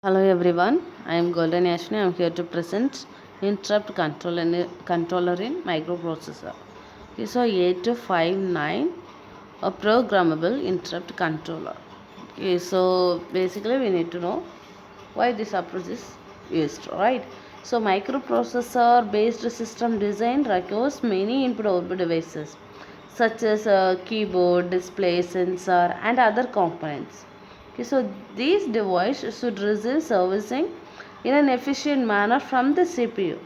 Hello everyone, I am Golden Ashni. I am here to present interrupt controller in microprocessor. Okay, so 8259, a programmable interrupt controller. Okay, so basically we need to know why this approach is used, right? So microprocessor based system design requires many input output devices such as keyboard, display, sensor and other components. Okay, so these devices should receive servicing in an efficient manner from the CPU.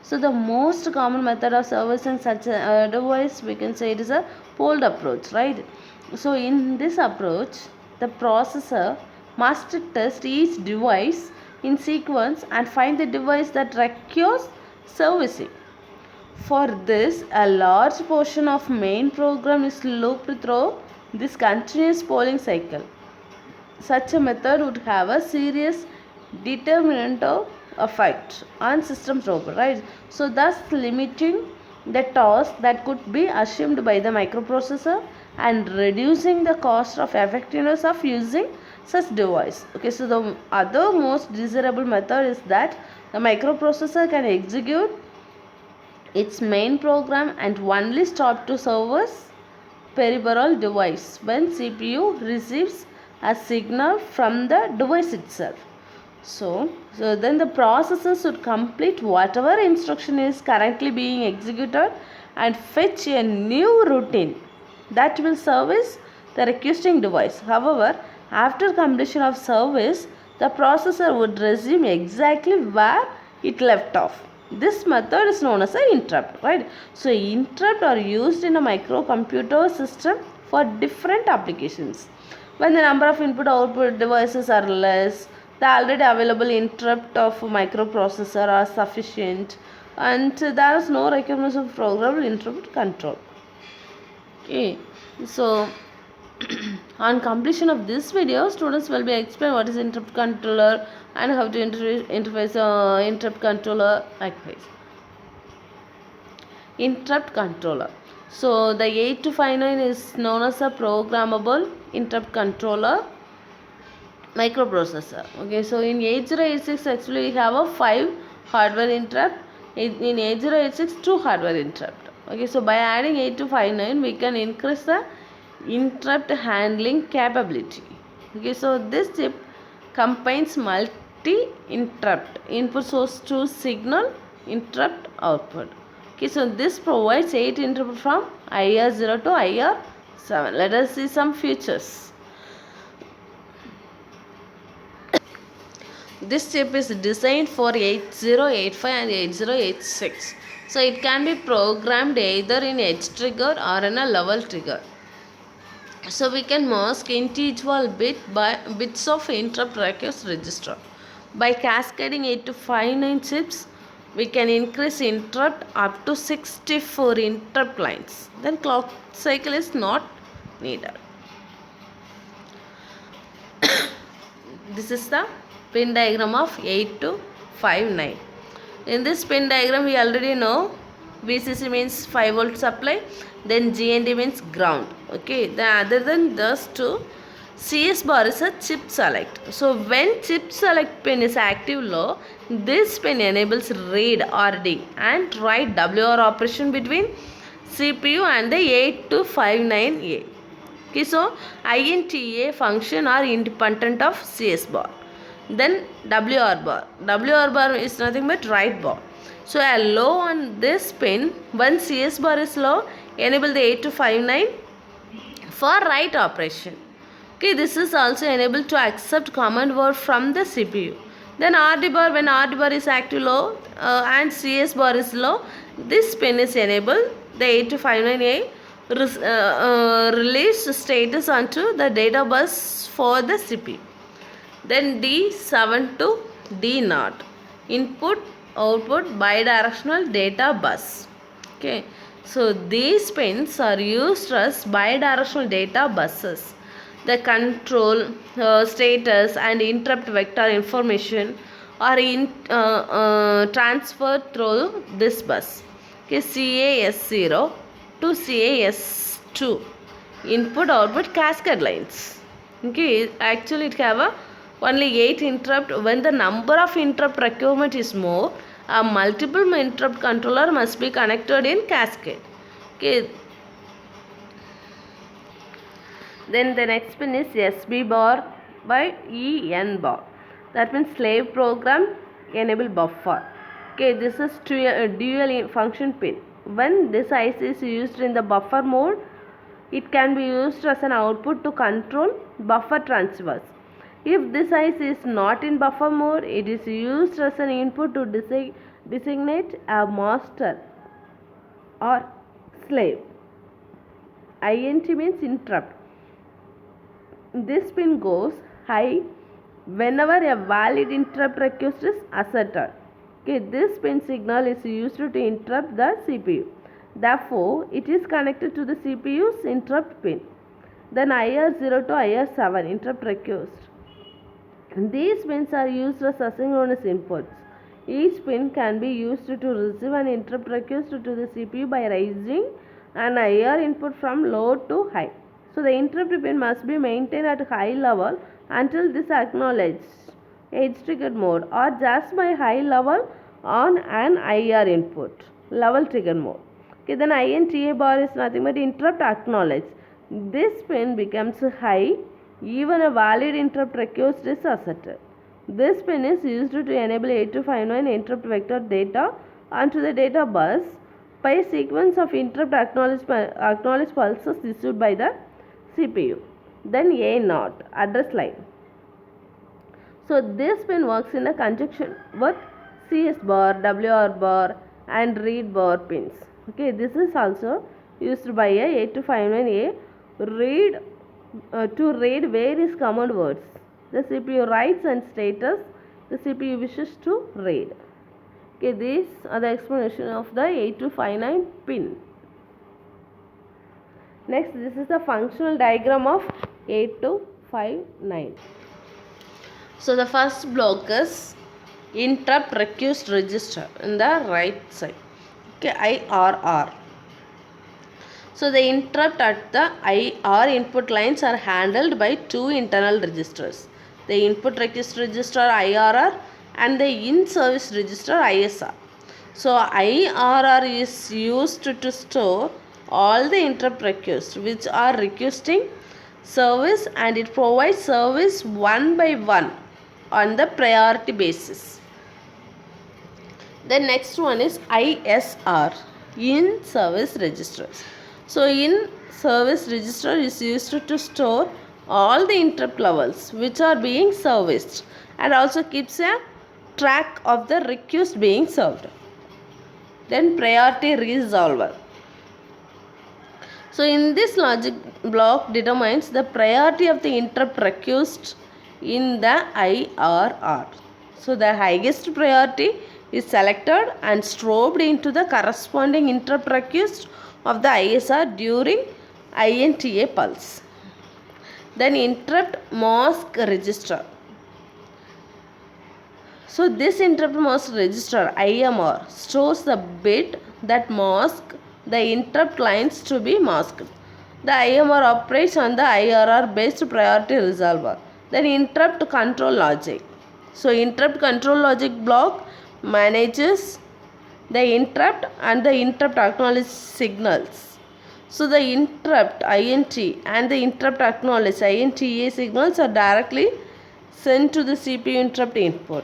So the most common method of servicing such a device, we can say it is a pulled approach, right? So in this approach, the processor must test each device in sequence and find the device that requires servicing. For this, a large portion of main program is looped through this continuous polling cycle. Such a method would have a serious determinant effect on system throughput, right? So thus limiting the task that could be assumed by the microprocessor and reducing the cost of effectiveness of using such device. Okay, so the other most desirable method is that the microprocessor can execute its main program and only stop to service peripheral device when CPU receives a signal from the device itself. So then the processor should complete whatever instruction is currently being executed and fetch a new routine that will service the requesting device. However, after completion of service, the processor would resume exactly where it left off. This method is known as an interrupt, right? So interrupt are used in a microcomputer system for different applications. When the number of input output devices are less, the already available interrupt of microprocessor are sufficient and there is no requirement of programmable interrupt control. Okay, so on completion of this video, students will be explain what is interrupt controller and how to interface interrupt controller likewise. Interrupt controller. So the 8259 is known as a programmable interrupt controller microprocessor. Okay, so in 8086 actually we have a 5 hardware interrupt. In 8086 2 hardware interrupt. Okay, so by adding 8259 we can increase the interrupt handling capability. Okay, so this chip combines multi interrupt input source to signal interrupt output. Okay, so this provides 8 interrupt from IR0 to IR7. Let us see some features. This chip is designed for 8085 and 8086. So it can be programmed either in edge trigger or in a level trigger. So we can mask individual bits of interrupt request register. By cascading 8259 chips, we can increase interrupt up to 64 interrupt lines. Then clock cycle is not needed. This is the pin diagram of 8259. In this pin diagram we already know VCC means 5 volt supply, then GND means ground. Okay, then other than those two, CS bar is a chip select. So when chip select pin is active low, this pin enables read RD and write WR operation between CPU and the 8259A. Okay, so INTA function are independent of CS bar. Then WR bar. WR bar is nothing but write bar. So a low on this pin, when CS bar is low, enable the 8259 for write operation. Okay, this is also enabled to accept command word from the CPU. Then RD bar, when RD bar is active low and CS bar is low, this pin is enabled. The 8259A release status onto the data bus for the CPU. Then D7 to D0, input output bidirectional data bus. Okay, so these pins are used as bidirectional data buses. The control, status and interrupt vector information are transferred through this bus. Okay, CAS0 to CAS2, input output cascade lines. Okay, actually it have a only 8 interrupt. When the number of interrupt requirement is more, a multiple interrupt controller must be connected in cascade. Okay. Then the next pin is SB bar by EN bar. That means slave program enable buffer. Okay, this is dual function pin. When this IC is used in the buffer mode, it can be used as an output to control buffer transfers. If this IC is not in buffer mode, it is used as an input to designate a master or slave. INT means interrupt. This pin goes high whenever a valid interrupt request is asserted. Okay, this pin signal is used to interrupt the CPU. Therefore, it is connected to the CPU's interrupt pin. Then IR0 to IR7 interrupt request. These pins are used as asynchronous inputs. Each pin can be used to receive an interrupt request to the CPU by raising an IR input from low to high. So the interrupt pin must be maintained at high level until this acknowledges edge triggered mode, or just by high level on an IR input level trigger mode. Okay, then INTA bar is nothing but interrupt acknowledged. This pin becomes high even a valid interrupt request is asserted. This pin is used to enable 8259 interrupt vector data onto the data bus by a sequence of interrupt acknowledged pulses issued by the CPU. Then A0 address line. So this pin works in a conjunction with CS bar, WR bar and read bar pins. Okay, this is also used by a 8259A read to read various command words. The CPU writes and status the CPU wishes to read. Okay, these are the explanation of the 8259 pin. Next, this is the functional diagram of 8259. So the first block is interrupt request register in the right side. Okay, IRR. So the interrupt at the IR input lines are handled by two internal registers. The input request register IRR and the in-service register ISR. So IRR is used to store all the interrupt requests which are requesting service, and it provides service one by one on the priority basis. The next one is ISR, in service registers. So in service register is used to store all the interrupt levels which are being serviced, and also keeps a track of the request being served. Then priority resolver. So in this logic block determines the priority of the interrupt request in the IRR. So the highest priority is selected and strobed into the corresponding interrupt request of the ISR during INTA pulse. Then interrupt mask register. So this interrupt mask register IMR stores the bit that masks the interrupt lines to be masked. The IMR operates on the IRR based priority resolver. Then interrupt control logic. So interrupt control logic block manages the interrupt and the interrupt acknowledge signals. So the interrupt INT and the interrupt acknowledge INTA signals are directly sent to the CPU interrupt input.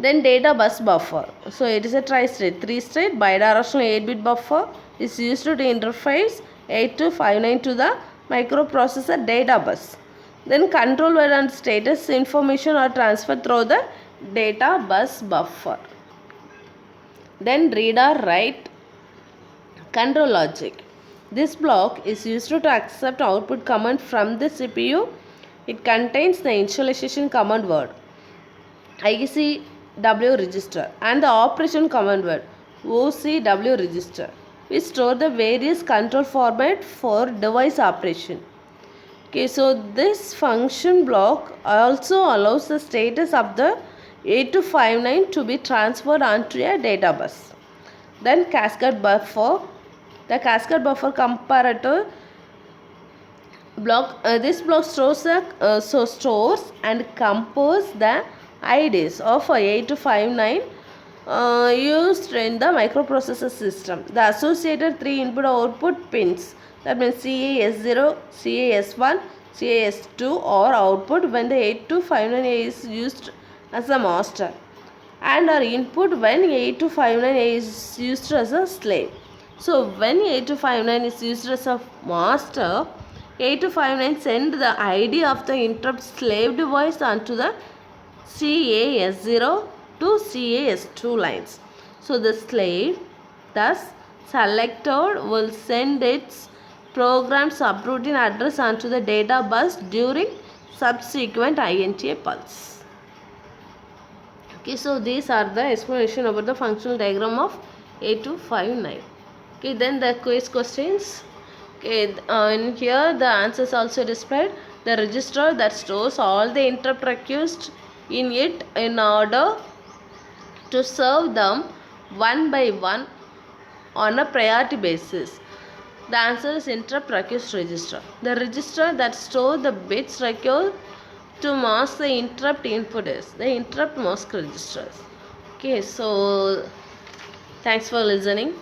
Then data bus buffer. So it is a tri-state, 3-state bidirectional 8-bit buffer is used to interface 8259 to the microprocessor data bus. Then control word and status information are transferred through the data bus buffer. Then read or write control logic. This block is used to accept output command from the CPU. It contains the initialization command word, ICW register, and the operation command word, OCW register. We store the various control format for device operation. Okay, so this function block also allows the status of the 8259 to be transferred onto a data bus. Then cascade buffer. The cascade buffer comparator This block stores and compares the IDs of 8259 used in the microprocessor system. The associated 3 input output pins, that means CAS0, CAS1, CAS2 or output when the 8259A is used as a master, and our input when 8259A is used as a slave. So when 8259 is used as a master, 8259 send the ID of the interrupt slave device onto the CAS0 to CAS2 lines. So the slave thus selected will send its programmed subroutine address onto the data bus during subsequent INTA pulse. Okay, so these are the explanation about the functional diagram of 8259. Okay, then the quiz questions. Okay, in here the answers also displayed. The register that stores all the interrupt requests in it in order to serve them one by one on a priority basis. The answer is interrupt request register. The register that stores the bits required to mask the interrupt input is the interrupt mask registers. Okay, so thanks for listening.